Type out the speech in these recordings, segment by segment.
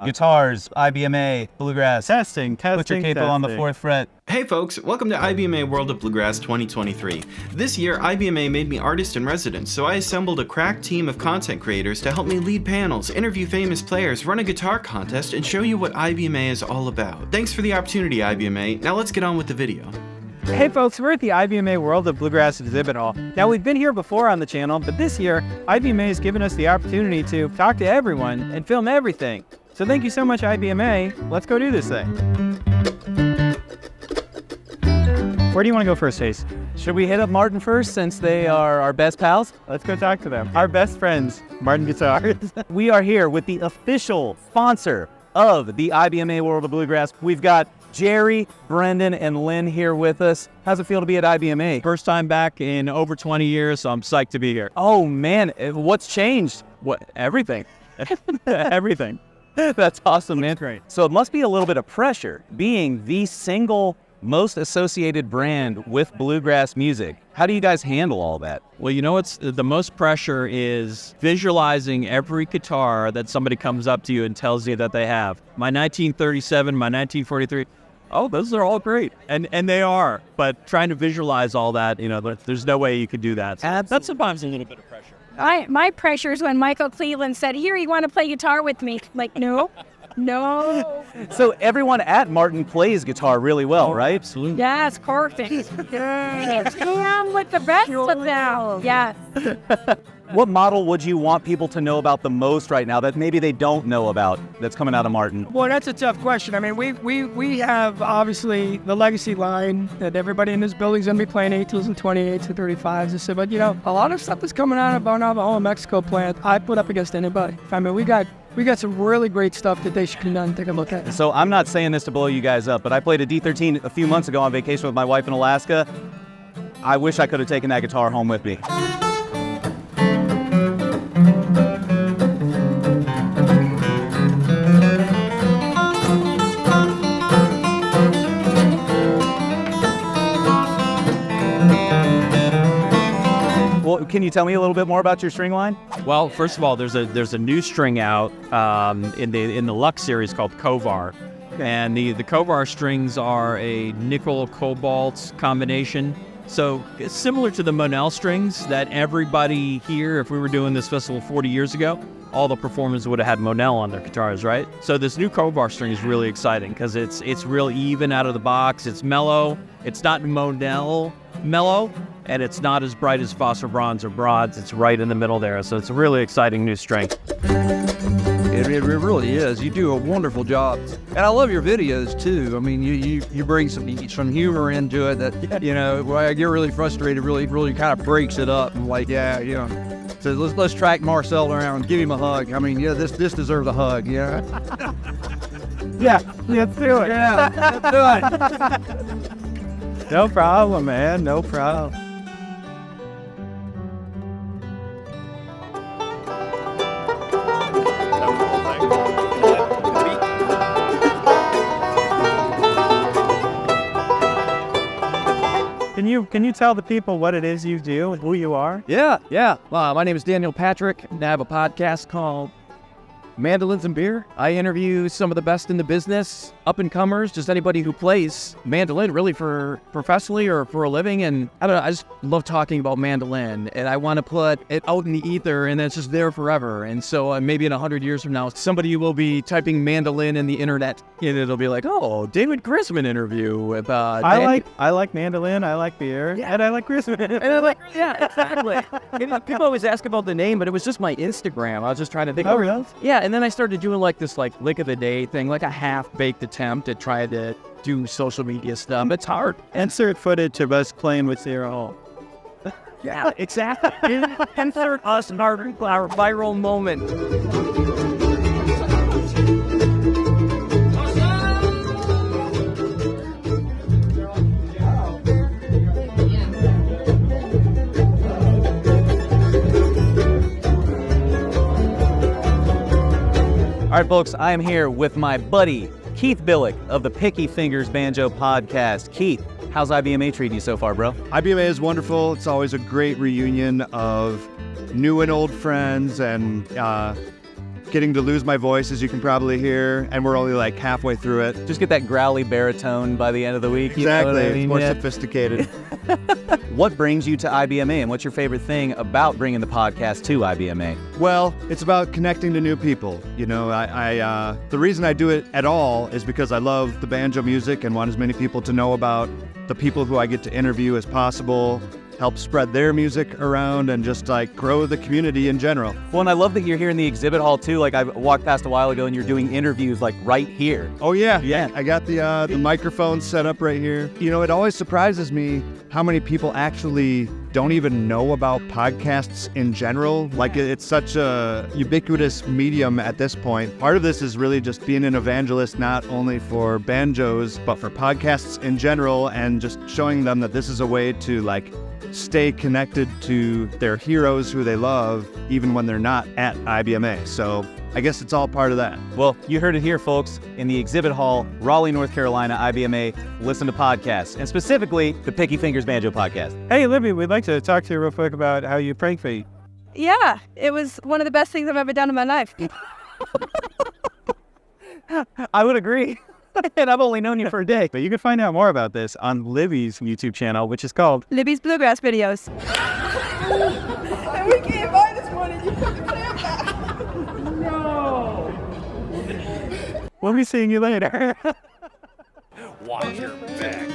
guitars, IBMA, bluegrass. Testing. Put your capo on the 4th fret. Hey folks, welcome to IBMA World of Bluegrass 2023. This year, IBMA made me artist in residence, so I assembled a crack team of content creators to help me lead panels, interview famous players, run a guitar contest, and show you what IBMA is all about. Thanks for the opportunity, IBMA. Now let's get on with the video. Hey folks, we're at the IBMA World of Bluegrass exhibit hall. Now we've been here before on the channel, but this year, IBMA has given us the opportunity to talk to everyone and film everything. So thank you so much, IBMA. Let's go do this thing. Where do you want to go first, Ace? Should we hit up Martin first since they are our best pals? Let's go talk to them. Our best friends, Martin Guitars. We are here with the official sponsor of the IBMA World of Bluegrass. We've got Jerry, Brendan, and Lynn here with us. How's it feel to be at IBMA? First time back in over 20 years, so I'm psyched to be here. Oh man, what's changed? What? Everything. Everything. That's awesome, man. That's great. So it must be a little bit of pressure being the single most associated brand with bluegrass music. How do you guys handle all that? Well, you know what's the most pressure is visualizing every guitar that somebody comes up to you and tells you that they have. My 1937, my 1943. Oh, those are all great. And they are. But trying to visualize all that, you know, there's no way you could do that. So that's sometimes a little bit of pressure. My pressure is when Michael Cleveland said, "Here, you want to play guitar with me?" Like, no. So everyone at Martin plays guitar really well, right? Absolutely. Yes, perfect. Yes. I'm with the best of them. Yes. What model would you want people to know about the most right now that maybe they don't know about that's coming out of Martin? Well, that's a tough question. I mean, we have obviously the legacy line that everybody in this building's going to be playing 18s and 28s and 35s and stuff. But, you know, a lot of stuff is coming out of our Navajo, Mexico plant. I put up against anybody. I mean, we got some really great stuff that they should come down and take a look at. So I'm not saying this to blow you guys up, but I played a D13 a few months ago on vacation with my wife in Alaska. I wish I could have taken that guitar home with me. Well, can you tell me a little bit more about your string line? Well, first of all, there's a new string out in the Lux series called Kovar. And the Kovar strings are a nickel cobalt combination. So it's similar to the Monel strings that everybody here, if we were doing this festival 40 years ago, all the performers would have had Monel on their guitars, right? So this new Kovar string is really exciting because it's real even out of the box. It's mellow. It's not Monel mellow, and it's not as bright as Phosphor Bronze or Broads. It's right in the middle there. So it's a really exciting new string. It really is. You do a wonderful job, and I love your videos too. I mean, you bring some humor into it that you know. When I get really frustrated, really kind of breaks it up. And like, yeah, you know. So let's track Marcel around, give him a hug. I mean, yeah, this deserves a hug. Yeah. Yeah, let's do it. Yeah, let's do it. No problem, man. No problem. Can you tell the people what it is you do and who you are? Yeah. My name is Daniel Patrick, and I have a podcast called Mandolins and Beer. I interview some of the best in the business, up-and-comers, just anybody who plays mandolin really for professionally or for a living. And I don't know, I just love talking about mandolin, and I want to put it out in the ether, and it's just there forever. And so maybe in 100 years from now, somebody will be typing mandolin in the internet, and it'll be like, oh, David Grisman interview with I like mandolin, I like beer, and I like Grisman. And I'm like, yeah, exactly. People always ask about the name, but it was just my Instagram. I was just trying to think. Oh, really? Yeah, and then I started doing like this lick of the day thing, like a half-baked attempt at trying to do social media stuff. It's hard. Insert footage of us playing with Sarah Hall. Yeah, exactly. Insert us in our viral moment. All right, folks, I am here with my buddy, Keith Billick of the Picky Fingers Banjo Podcast. Keith, how's IBMA treating you so far, bro? IBMA is wonderful. It's always a great reunion of new and old friends, and getting to lose my voice, as you can probably hear, and we're only like halfway through it. Just get that growly baritone by the end of the week. You know Exactly. what I mean? It's more Yeah. sophisticated. What brings you to IBMA, and what's your favorite thing about bringing the podcast to IBMA? Well, it's about connecting to new people. You know, the reason I do it at all is because I love the banjo music and want as many people to know about the people who I get to interview as possible, help spread their music around, and just like grow the community in general. Well, and I love that you're here in the exhibit hall too. Like I walked past a while ago and you're doing interviews like right here. Oh yeah, Yeah. I got the microphone set up right here. You know, it always surprises me how many people actually don't even know about podcasts in general. Like it's such a ubiquitous medium at this point. Part of this is really just being an evangelist, not only for banjos, but for podcasts in general, and just showing them that this is a way to like stay connected to their heroes who they love, even when they're not at IBMA. So I guess it's all part of that. Well, you heard it here, folks, in the exhibit hall, Raleigh, North Carolina, IBMA. Listen to podcasts, and specifically the Picky Fingers Banjo podcast. Hey, Libby, we'd like to talk to you real quick about how you prank feed. Yeah, it was one of the best things I've ever done in my life. I would agree. And I've only known you for a day. But you can find out more about this on Libby's YouTube channel, which is called Libby's Bluegrass videos. And we can't buy this one and you took the clam back. No. We'll be seeing you later. Watch your back.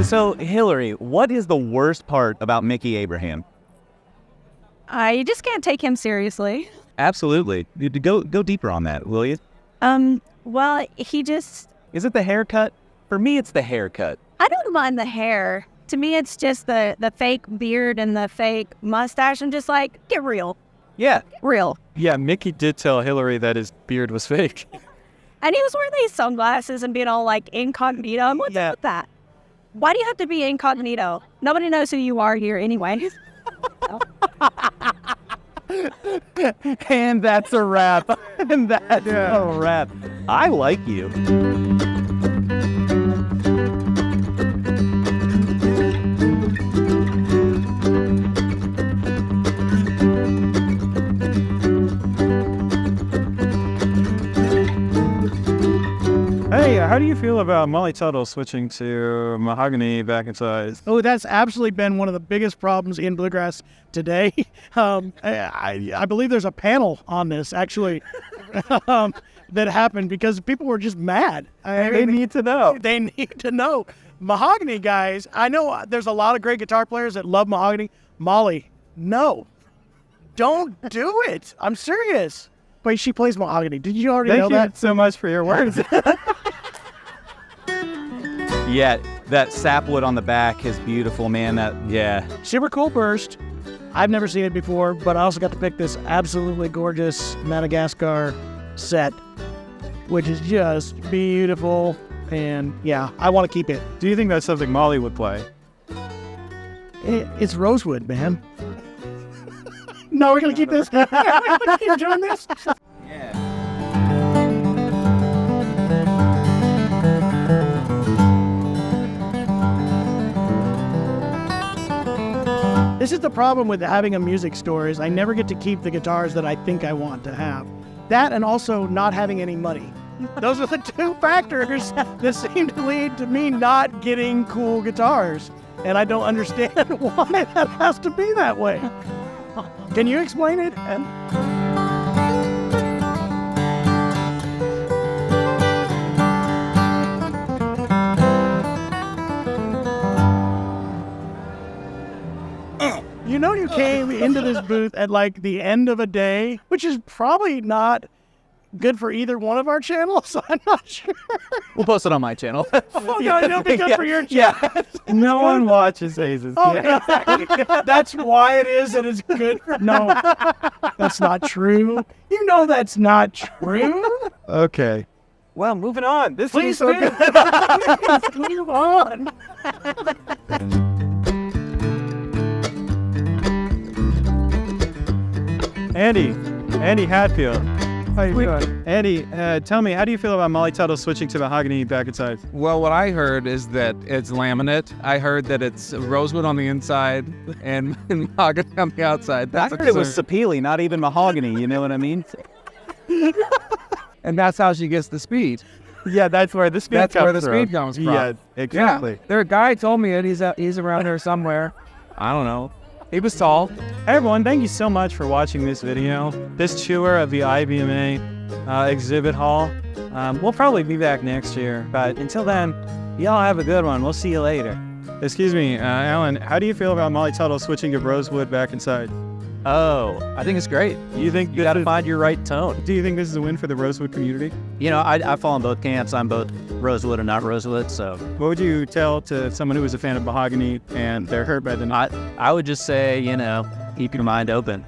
So, Hillary, what is the worst part about Mickey Abraham? You just can't take him seriously. Absolutely. Go deeper on that, will you? Well, he just... Is it the haircut? For me, it's the haircut. I don't mind the hair. To me, it's just the fake beard and the fake mustache. I'm just like, get real. Yeah. Get real. Yeah, Mickey did tell Hillary that his beard was fake. And he was wearing these sunglasses and being all like incognito. What's up with that? Why do you have to be incognito? Nobody knows who you are here anyway. And that's a wrap. And that's a wrap. I like you. Hey, how do you feel about Molly Tuttle switching to mahogany back in size? Oh, that's absolutely been one of the biggest problems in bluegrass today. I believe there's a panel on this, actually, that happened because people were just mad. They need to know. They need to know. Mahogany guys, I know there's a lot of great guitar players that love mahogany. Molly, no. Don't do it. I'm serious. Wait, she plays mahogany. Did you already know that? Thank you so much for your words. Yeah, that sapwood on the back is beautiful, man. Yeah. Super cool burst. I've never seen it before, but I also got to pick this absolutely gorgeous Madagascar set, which is just beautiful. And yeah, I want to keep it. Do you think that's something Molly would play? It's rosewood, man. No, we're going to keep this. We're going to keep doing this. This is the problem with having a music store is I never get to keep the guitars that I think I want to have. That and also not having any money. Those are the two factors that seem to lead to me not getting cool guitars. And I don't understand why that has to be that way. Can you explain it? You know, you came into this booth at like the end of a day, which is probably not good for either one of our channels. I'm not sure. We'll post it on my channel. Oh, no, it'll be good for your channel. Yeah. No one watches Aces. Oh, exactly. That's why it is that it's good. No, that's not true. You know that's not true. Okay. Well, moving on. This Please, is so good. Please move on. Andy Hatfield. How you doing? Andy, tell me, how do you feel about Molly Tuttle switching to mahogany back inside? Well, what I heard is that it's laminate. I heard that it's rosewood on the inside and mahogany on the outside. I heard it was sapele, not even mahogany. You know what I mean? And that's how she gets the speed. Yeah, that's where the speed That's comes where the from. speed comes from. Yeah, exactly. Yeah. Their guy told me it. He's around here somewhere. I don't know. He was tall. Hey everyone, thank you so much for watching this video. This tour of the IBMA exhibit hall. We'll probably be back next year, but until then, y'all have a good one. We'll see you later. Excuse me, Alan, how do you feel about Molly Tuttle switching to rosewood back inside? Oh, I think it's great. You think You got to find your right tone. Do you think this is a win for the rosewood community? You know, I fall in both camps. I'm both rosewood and not rosewood, so What would you tell to someone who is a fan of mahogany and they're hurt by the I would just say, you know, keep your mind open.